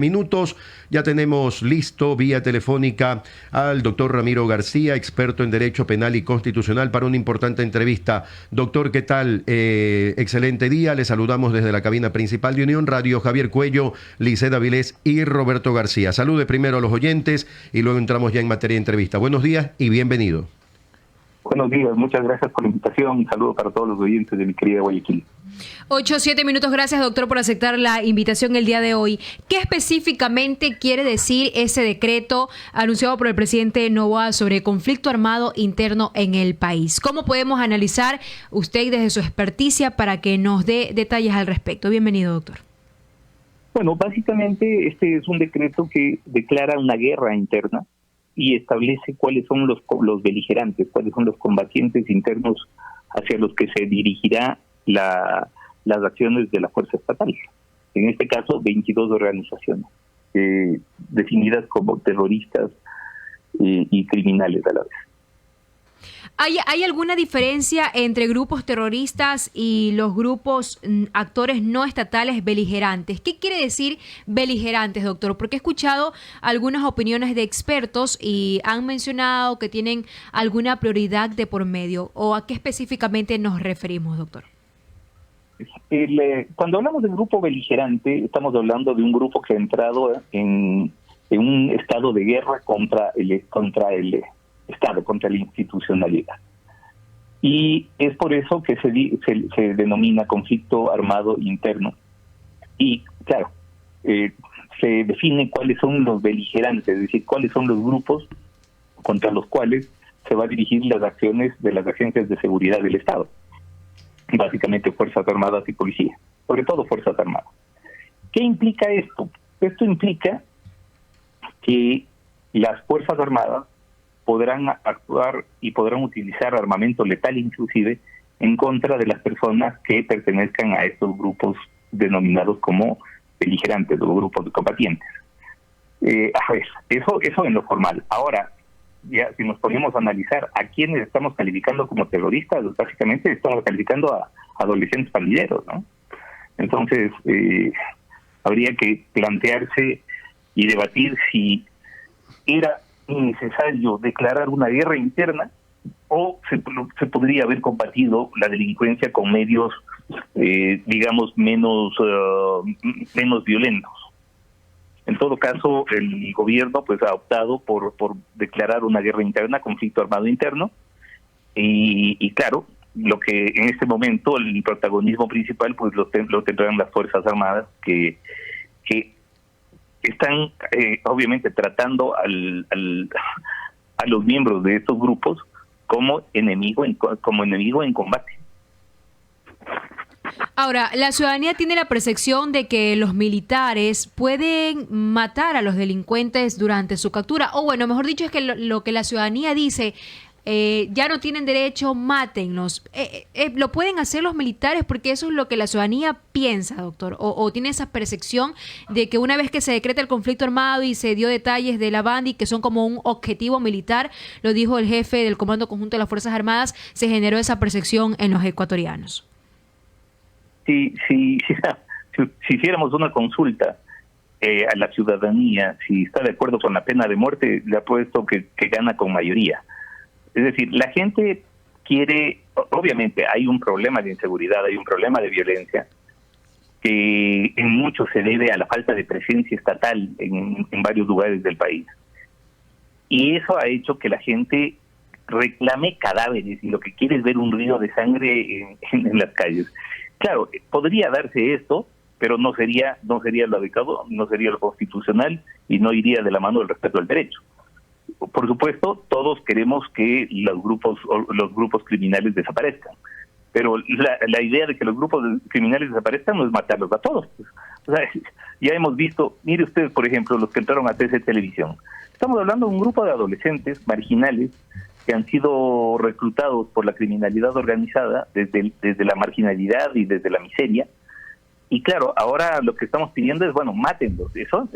Minutos, ya tenemos listo vía telefónica al doctor Ramiro García, experto en Derecho Penal y Constitucional, para una importante entrevista. Doctor, ¿qué tal? Excelente día, le saludamos desde la cabina principal de Unión Radio, Javier Cuello, Liceda Vilés y Roberto García. Salude primero a los oyentes y luego entramos ya en materia de entrevista. Buenos días y bienvenido. Buenos días, muchas gracias por la invitación. Un saludo para todos los oyentes de mi querida Guayaquil. 7 minutos. Gracias, doctor, por aceptar la invitación el día de hoy. ¿Qué específicamente quiere decir ese decreto anunciado por el presidente Noboa sobre conflicto armado interno en el país? ¿Cómo podemos analizar usted desde su experticia para que nos dé detalles al respecto? Bienvenido, doctor. Bueno, básicamente este es un decreto que declara una guerra interna y establece cuáles son los beligerantes, cuáles son los combatientes internos hacia los que se dirigirá las acciones de la fuerza estatal. En este caso, 22 organizaciones definidas como terroristas y criminales a la vez. ¿Hay alguna diferencia entre grupos terroristas y los grupos actores no estatales beligerantes? ¿Qué quiere decir beligerantes, doctor? Porque he escuchado algunas opiniones de expertos y han mencionado que tienen alguna prioridad de por medio. ¿O a qué específicamente nos referimos, doctor? Cuando hablamos de grupo beligerante, estamos hablando de un grupo que ha entrado en un estado de guerra contra el Estado, contra la institucionalidad. Y es por eso que se denomina conflicto armado interno. Y claro, se define cuáles son los beligerantes, es decir, cuáles son los grupos contra los cuales se va a dirigir las acciones de las agencias de seguridad del Estado. Básicamente Fuerzas Armadas y Policía, sobre todo Fuerzas Armadas. ¿Qué implica esto? Esto implica que las Fuerzas Armadas podrán actuar y podrán utilizar armamento letal inclusive en contra de las personas que pertenezcan a estos grupos denominados como beligerantes o grupos de combatientes. Eso en lo formal. Ahora, ya si nos ponemos a analizar a quiénes estamos calificando como terroristas, básicamente estamos calificando a adolescentes pandilleros, ¿no? Entonces, habría que plantearse y debatir si era necesario declarar una guerra interna o se podría haber combatido la delincuencia con medios, digamos, menos violentos. En todo caso, el gobierno pues ha optado por declarar una guerra interna, conflicto armado interno, y claro, lo que en este momento el protagonismo principal pues lo tendrán las Fuerzas Armadas que están obviamente tratando a los miembros de estos grupos como enemigo en combate. Ahora, la ciudadanía tiene la percepción de que los militares pueden matar a los delincuentes durante su captura, o bueno, mejor dicho, es que lo que la ciudadanía dice, ya no tienen derecho, mátennos. ¿Lo pueden hacer los militares? Porque eso es lo que la ciudadanía piensa, doctor, o tiene esa percepción de que una vez que se decreta el conflicto armado y se dio detalles de la Bandi, que son como un objetivo militar, lo dijo el jefe del Comando Conjunto de las Fuerzas Armadas, se generó esa percepción en los ecuatorianos. Si hiciéramos una consulta a la ciudadanía, si está de acuerdo con la pena de muerte, le apuesto que gana con mayoría. Es decir, la gente quiere, obviamente hay un problema de inseguridad, hay un problema de violencia, que en mucho se debe a la falta de presencia estatal en varios lugares del país. Y eso ha hecho que la gente reclame cadáveres y lo que quiere es ver un río de sangre en las calles. Claro, podría darse esto, pero no sería lo adecuado, no sería lo constitucional y no iría de la mano del respeto al derecho. Por supuesto, todos queremos que los grupos criminales desaparezcan, pero la idea de que los grupos criminales desaparezcan no es matarlos a todos. O sea, ya hemos visto, mire usted, por ejemplo, los que entraron a TC Televisión. Estamos hablando de un grupo de adolescentes marginales que han sido reclutados por la criminalidad organizada desde la marginalidad y desde la miseria. Y claro, ahora lo que estamos pidiendo es, bueno, mátenlos. Esto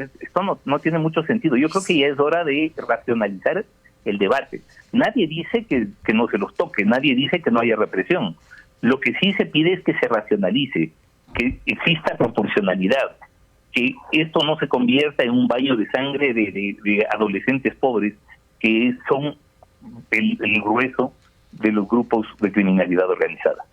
no tiene mucho sentido. Yo creo que ya es hora de racionalizar el debate. Nadie dice que no se los toque, nadie dice que no haya represión. Lo que sí se pide es que se racionalice, que exista proporcionalidad, que esto no se convierta en un baño de sangre de adolescentes pobres que son el grueso de los grupos de criminalidad organizada.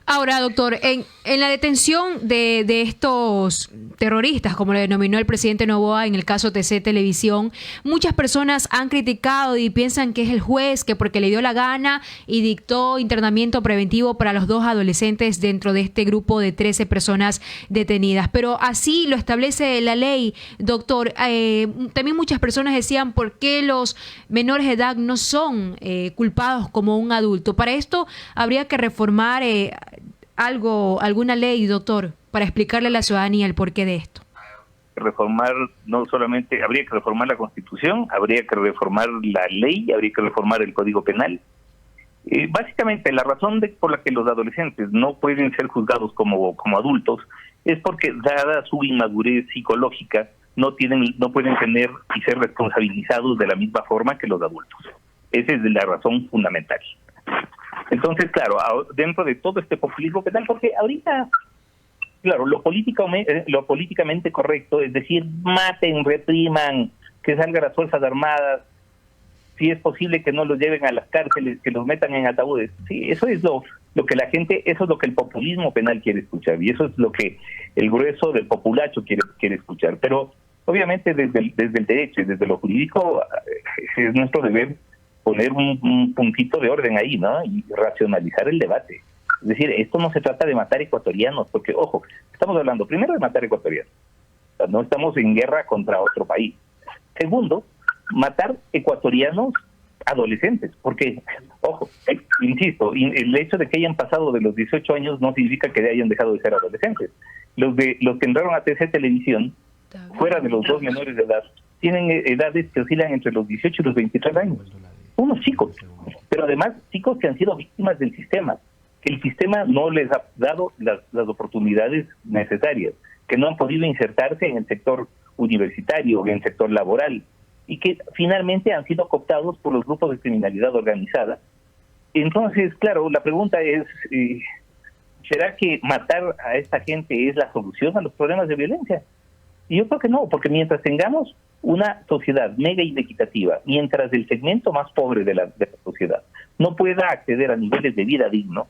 Ahora, doctor, en la detención de estos terroristas, como le denominó el presidente Noboa en el caso TC Televisión, muchas personas han criticado y piensan que es el juez que porque le dio la gana y dictó internamiento preventivo para los 2 adolescentes dentro de este grupo de 13 personas detenidas. Pero así lo establece la ley, doctor. También muchas personas decían por qué los menores de edad no son culpados como un adulto. Para esto habría que reformar alguna ley, doctor, para explicarle a la ciudadanía el porqué de esto. Reformar, no solamente, habría que reformar la Constitución, habría que reformar la ley, habría que reformar el Código Penal. Básicamente, la razón por la que los adolescentes no pueden ser juzgados como adultos es porque, dada su inmadurez psicológica, no pueden tener y ser responsabilizados de la misma forma que los adultos. Esa es la razón fundamental. Entonces, claro, dentro de todo este populismo penal, porque ahorita, claro, lo políticamente correcto, es decir, maten, repriman, que salgan las Fuerzas Armadas, si es posible que no los lleven a las cárceles, que los metan en ataúdes. Sí, eso es lo que la gente, eso es lo que el populismo penal quiere escuchar, y eso es lo que el grueso del populacho quiere escuchar. Pero obviamente desde el derecho y desde lo jurídico es nuestro deber poner un puntito de orden ahí, ¿no? Y racionalizar el debate. Es decir, esto no se trata de matar ecuatorianos, porque, ojo, estamos hablando primero de matar ecuatorianos. O sea, no estamos en guerra contra otro país. Segundo, matar ecuatorianos adolescentes, porque, ojo, insisto, el hecho de que hayan pasado de los 18 años no significa que hayan dejado de ser adolescentes. Los que entraron a TC Televisión, fuera de los 2 menores de edad, tienen edades que oscilan entre los 18 y los 23 años. Unos chicos, pero además chicos que han sido víctimas del sistema, que el sistema no les ha dado las oportunidades necesarias, que no han podido insertarse en el sector universitario, en el sector laboral, y que finalmente han sido cooptados por los grupos de criminalidad organizada. Entonces, claro, la pregunta es, ¿será que matar a esta gente es la solución a los problemas de violencia? Y yo creo que no, porque mientras tengamos una sociedad mega inequitativa, mientras el segmento más pobre de la sociedad no pueda acceder a niveles de vida digno,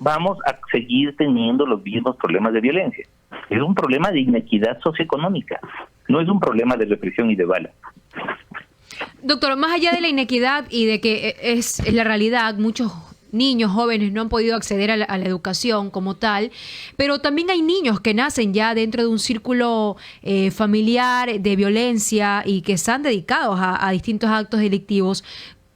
vamos a seguir teniendo los mismos problemas de violencia. Es un problema de inequidad socioeconómica, no es un problema de represión y de bala. Doctor, más allá de la inequidad y de que es la realidad, muchos niños, jóvenes no han podido acceder a la educación como tal, pero también hay niños que nacen ya dentro de un círculo familiar de violencia y que están dedicados a distintos actos delictivos.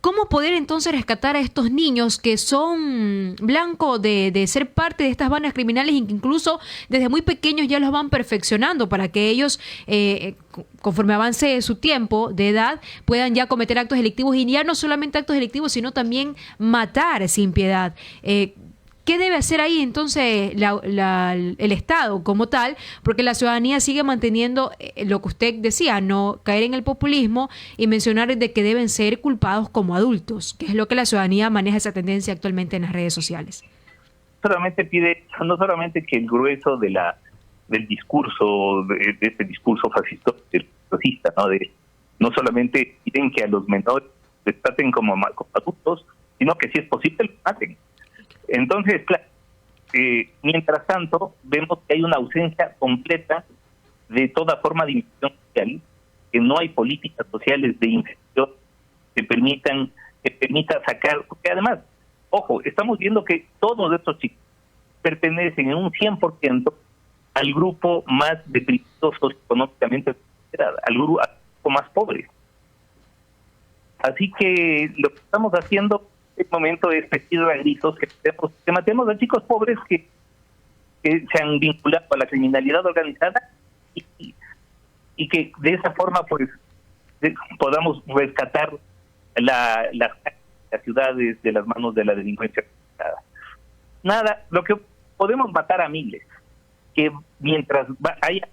¿Cómo poder entonces rescatar a estos niños que son blanco de ser parte de estas bandas criminales y que incluso desde muy pequeños ya los van perfeccionando para que ellos, conforme avance su tiempo de edad, puedan ya cometer actos delictivos y ya no solamente actos delictivos, sino también matar sin piedad? ¿Qué debe hacer ahí entonces el Estado como tal? Porque la ciudadanía sigue manteniendo lo que usted decía, no caer en el populismo y mencionar de que deben ser culpados como adultos, que es lo que la ciudadanía maneja esa tendencia actualmente en las redes sociales. No solamente que el grueso del discurso, de este discurso fascista, no solamente piden que a los menores les traten como adultos, sino que si es posible los maten. Entonces, claro, mientras tanto, vemos que hay una ausencia completa de toda forma de inclusión social, que no hay políticas sociales de inclusión que permita sacar, porque además, ojo, estamos viendo que todos estos chicos pertenecen en un 100% al grupo más deprimido socioeconómicamente, al grupo más pobre. Así que lo que estamos haciendo en este momento es pedir a gritos que matemos a chicos pobres que se han vinculado a la criminalidad organizada y que de esa forma pues podamos rescatar las ciudades de las manos de la delincuencia organizada. Nada, lo que podemos matar a miles, que mientras haya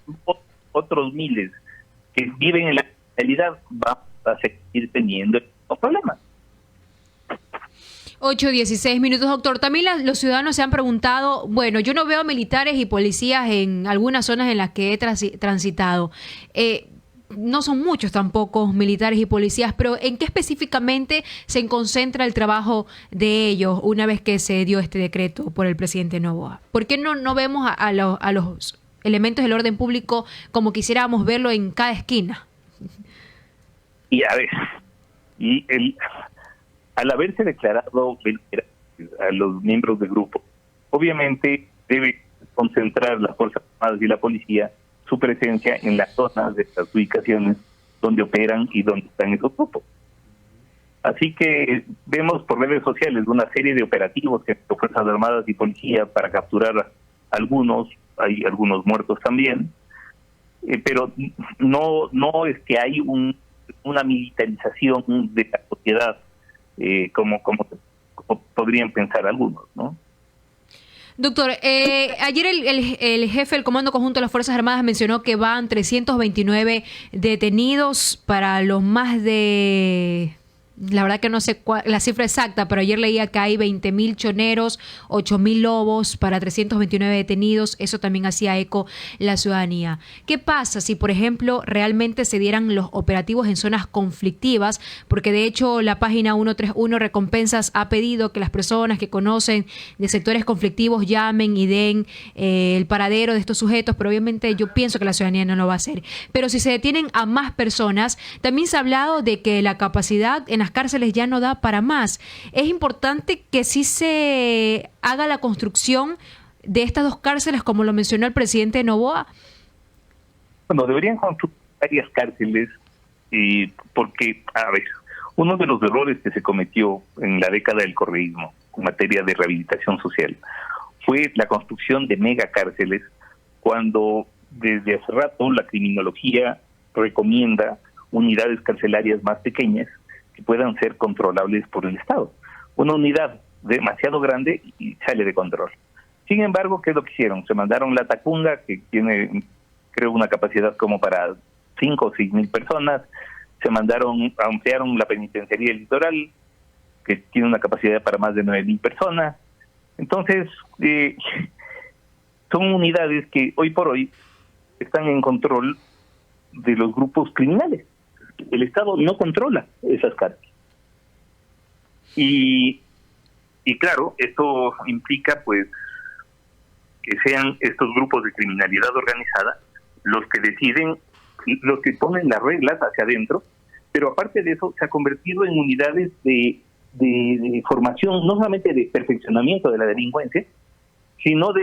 otros miles que viven en la criminalidad, vamos a seguir teniendo problemas. 8:16, doctor. También los ciudadanos se han preguntado, bueno, yo no veo militares y policías en algunas zonas en las que he transitado. No son muchos tampoco militares y policías, pero ¿en qué específicamente se concentra el trabajo de ellos una vez que se dio este decreto por el presidente Noboa? ¿Por qué no vemos a los elementos del orden público como quisiéramos verlo en cada esquina? Y a ver, al haberse declarado a los miembros del grupo, obviamente debe concentrar las Fuerzas Armadas y la policía su presencia en las zonas de las ubicaciones donde operan y donde están esos grupos. Así que vemos por redes sociales una serie de operativos que han Fuerzas Armadas y policía para capturar a algunos, hay algunos muertos también, pero no es que hay una militarización de la sociedad como podrían pensar algunos, ¿no? Doctor, ayer el jefe del Comando Conjunto de las Fuerzas Armadas mencionó que van 329 detenidos para los más de... La verdad que no sé la cifra exacta, pero ayer leía que hay 20.000 choneros, 8.000 lobos para 329 detenidos. Eso también hacía eco la ciudadanía. ¿Qué pasa si, por ejemplo, realmente se dieran los operativos en zonas conflictivas? Porque de hecho la página 131 Recompensas ha pedido que las personas que conocen de sectores conflictivos llamen y den el paradero de estos sujetos, pero obviamente yo pienso que la ciudadanía no lo va a hacer. Pero si se detienen a más personas, también se ha hablado de que la capacidad en las cárceles ya no da para más. Es importante que sí se haga la construcción de estas 2 cárceles, como lo mencionó el presidente Noboa. Bueno, deberían construir varias cárceles, porque, a ver, uno de los errores que se cometió en la década del correísmo en materia de rehabilitación social fue la construcción de megacárceles, cuando desde hace rato la criminología recomienda unidades carcelarias más pequeñas que puedan ser controlables por el Estado. Una unidad demasiado grande y sale de control. Sin embargo, ¿qué es lo que hicieron? Se mandaron la Tacunga, que tiene, creo, una capacidad como para 5 o 6 mil personas. Ampliaron la penitenciaría del Litoral, que tiene una capacidad para más de 9.000 personas. Entonces, son unidades que hoy por hoy están en control de los grupos criminales. El Estado no controla esas cárceles. Y claro, esto implica pues que sean estos grupos de criminalidad organizada los que deciden, los que ponen las reglas hacia adentro, pero aparte de eso se ha convertido en unidades de formación, no solamente de perfeccionamiento de la delincuencia, sino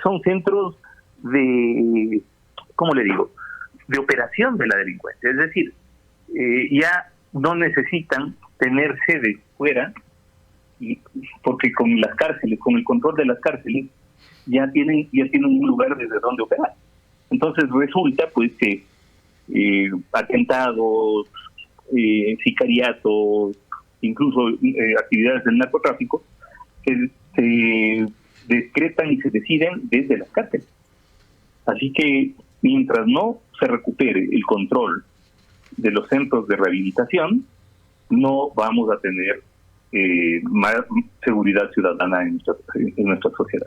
son centros de, ¿cómo le digo?, de operación de la delincuencia. Es decir, ya no necesitan tener sede fuera, porque con las cárceles, con el control de las cárceles, ya tienen un lugar desde donde operar. Entonces resulta pues que atentados, sicariatos, incluso actividades del narcotráfico, se decretan y se deciden desde las cárceles. Así que mientras no se recupere el control de los centros de rehabilitación, no vamos a tener más seguridad ciudadana en nuestra sociedad.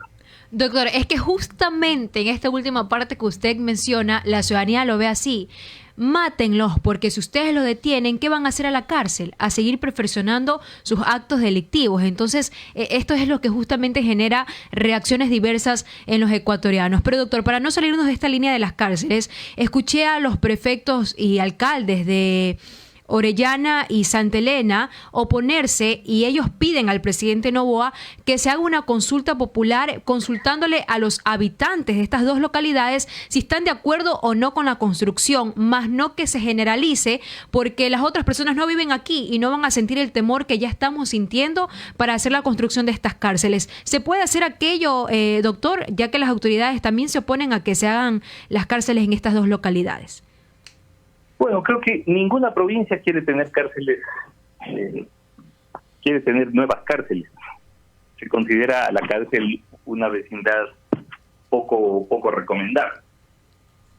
Doctor, es que justamente en esta última parte que usted menciona, la ciudadanía lo ve así. Mátenlos, porque si ustedes lo detienen, ¿qué van a hacer a la cárcel? A seguir perfeccionando sus actos delictivos. Entonces, esto es lo que justamente genera reacciones diversas en los ecuatorianos. Pero, doctor, para no salirnos de esta línea de las cárceles, escuché a los prefectos y alcaldes de Orellana y Santa Elena oponerse, y ellos piden al presidente Noboa que se haga una consulta popular consultándole a los habitantes de estas 2 localidades si están de acuerdo o no con la construcción, más no que se generalice, porque las otras personas no viven aquí y no van a sentir el temor que ya estamos sintiendo para hacer la construcción de estas cárceles. ¿Se puede hacer aquello, doctor, ya que las autoridades también se oponen a que se hagan las cárceles en estas 2 localidades? Bueno, creo que ninguna provincia quiere tener cárceles, quiere tener nuevas cárceles. Se considera a la cárcel una vecindad poco recomendable.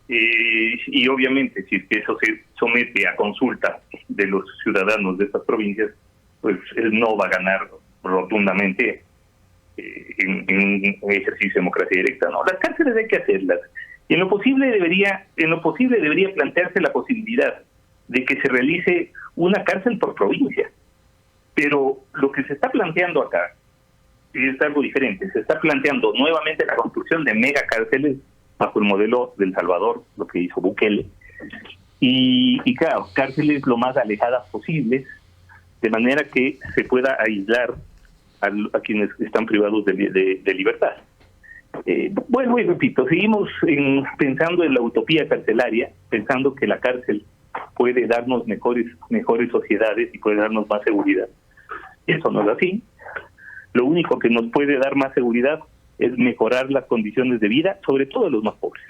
Y obviamente, si es que eso se somete a consulta de los ciudadanos de estas provincias, pues él no va a ganar rotundamente en un ejercicio de democracia directa. No, las cárceles hay que hacerlas. Y en lo posible debería plantearse la posibilidad de que se realice una cárcel por provincia. Pero lo que se está planteando acá es algo diferente. Se está planteando nuevamente la construcción de megacárceles bajo el modelo del Salvador, lo que hizo Bukele. Y claro, cárceles lo más alejadas posibles, de manera que se pueda aislar a quienes están privados de libertad. Bueno, y repito, seguimos pensando en la utopía carcelaria, pensando que la cárcel puede darnos mejores sociedades y puede darnos más seguridad. Eso no es así. Lo único que nos puede dar más seguridad es mejorar las condiciones de vida, sobre todo de los más pobres.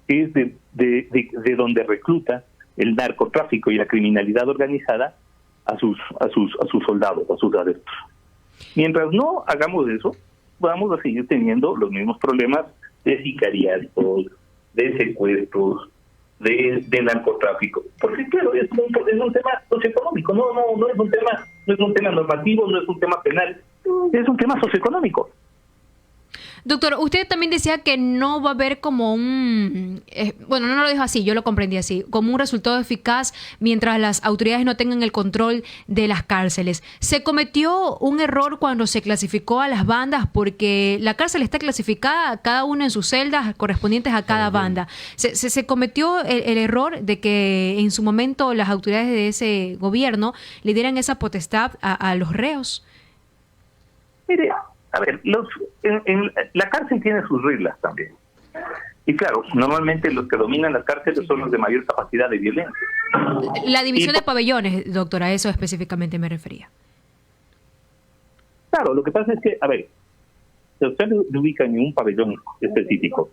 Es de donde recluta el narcotráfico y la criminalidad organizada a sus soldados, a sus adeptos. Mientras no hagamos eso, vamos a seguir teniendo los mismos problemas de sicariatos, de secuestros, de narcotráfico. Porque claro, es un tema socioeconómico, no es un tema normativo, no es un tema penal, es un tema socioeconómico. Doctor, usted también decía que no va a haber como un... bueno, no lo dijo así, yo lo comprendí así, como un resultado eficaz mientras las autoridades no tengan el control de las cárceles. ¿Se cometió un error cuando se clasificó a las bandas? Porque la cárcel está clasificada, cada uno en sus celdas correspondientes a cada banda. ¿Se cometió el error de que en su momento las autoridades de ese gobierno le dieran esa potestad a los reos? Mire, a ver, la cárcel tiene sus reglas también. Y claro, normalmente los que dominan las cárceles son los de mayor capacidad de violencia. La división de pabellones, doctora, a eso específicamente me refería. Claro, lo que pasa es que, a ver, si ustedes se ubican en un pabellón específico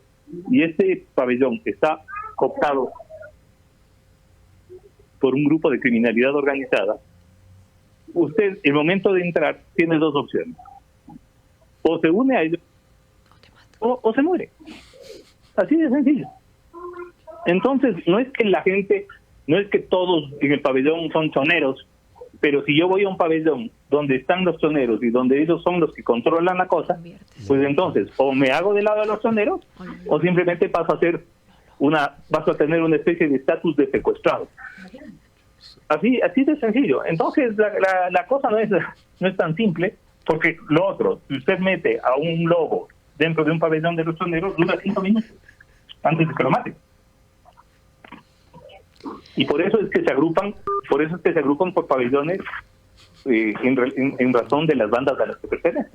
y este pabellón está cooptado por un grupo de criminalidad organizada, usted, el momento de entrar, tiene dos opciones. O se une a ellos o se muere. Así de sencillo. Entonces, no es que todos en el pabellón son choneros, pero si yo voy a un pabellón donde están los choneros y donde ellos son los que controlan la cosa, pues entonces o me hago del lado de los choneros o simplemente paso a tener una especie de estatus de secuestrado. Así de sencillo. Entonces, la cosa no es tan simple. Porque lo otro, si usted mete a un lobo dentro de un pabellón de los choneros, dura 5 minutos antes de que lo mate. Y por eso es que se agrupan por pabellones en razón de las bandas a las que pertenecen.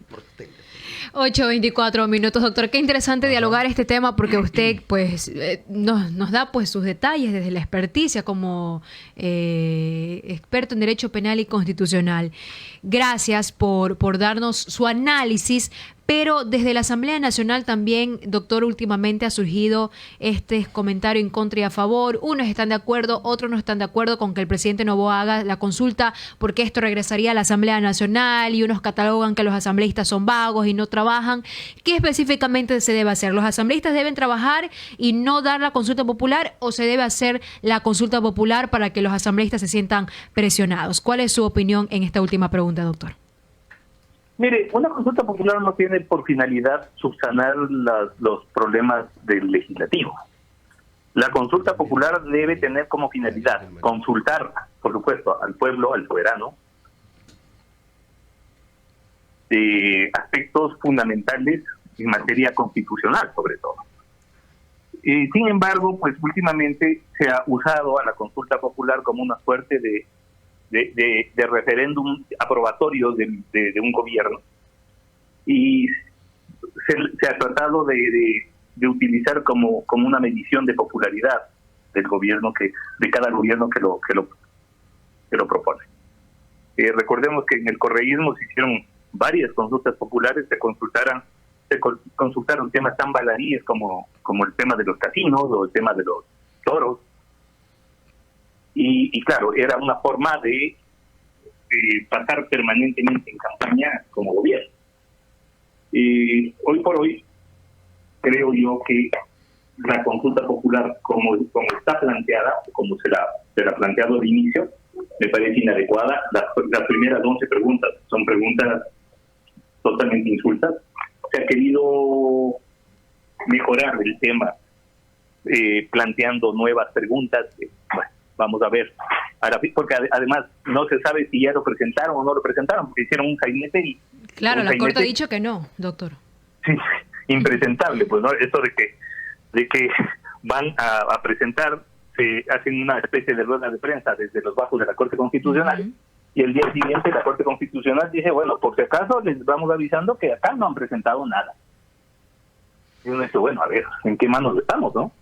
8:24 minutos, doctor. Qué interesante dialogar este tema porque usted pues nos da pues sus detalles desde la experticia como experto en Derecho Penal y Constitucional. Gracias por darnos su análisis. Pero desde la Asamblea Nacional también, doctor, últimamente ha surgido este comentario en contra y a favor. Unos están de acuerdo, otros no están de acuerdo con que el presidente Noboa haga la consulta porque esto regresaría a la Asamblea Nacional y unos catalogan que los asambleístas son vagos y no trabajan. ¿Qué específicamente se debe hacer? ¿Los asambleístas deben trabajar y no dar la consulta popular o se debe hacer la consulta popular para que los asambleístas se sientan presionados? ¿Cuál es su opinión en esta última pregunta, doctor? Mire, una consulta popular no tiene por finalidad subsanar los problemas del legislativo. La consulta popular debe tener como finalidad consultar, por supuesto, al pueblo, al soberano, de aspectos fundamentales en materia constitucional, sobre todo. Sin embargo, pues últimamente se ha usado a la consulta popular como una suerte de referéndum aprobatorio de un gobierno y se ha tratado de utilizar como una medición de popularidad del gobierno de cada gobierno que lo propone. Recordemos que en el correísmo se hicieron varias consultas populares, se consultaron temas tan baladíes como el tema de los casinos o el tema de los toros. Y claro, era una forma de pasar permanentemente en campaña como gobierno. Hoy por hoy, creo yo que la consulta popular, como está planteada, como se la ha planteado de inicio, me parece inadecuada. La las primeras 11 preguntas son preguntas totalmente insultas. Se ha querido mejorar el tema planteando nuevas preguntas. Bueno, vamos a ver. Ahora, porque además no se sabe si ya lo presentaron o no lo presentaron, porque hicieron un sainete y... Claro, la Corte ha dicho que no, doctor. Sí, impresentable, pues, ¿no? Esto de que van a presentar, se hacen una especie de rueda de prensa desde los bajos de la Corte Constitucional, y el día siguiente la Corte Constitucional dice, bueno, por si acaso les vamos avisando que acá no han presentado nada. Y uno dice, bueno, a ver, ¿en qué manos estamos, no?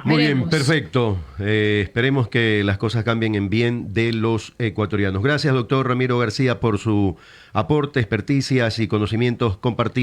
Muy bien, Veremos. perfecto. Esperemos que las cosas cambien en bien de los ecuatorianos. Gracias, doctor Ramiro García, por su aporte, experticias y conocimientos compartidos.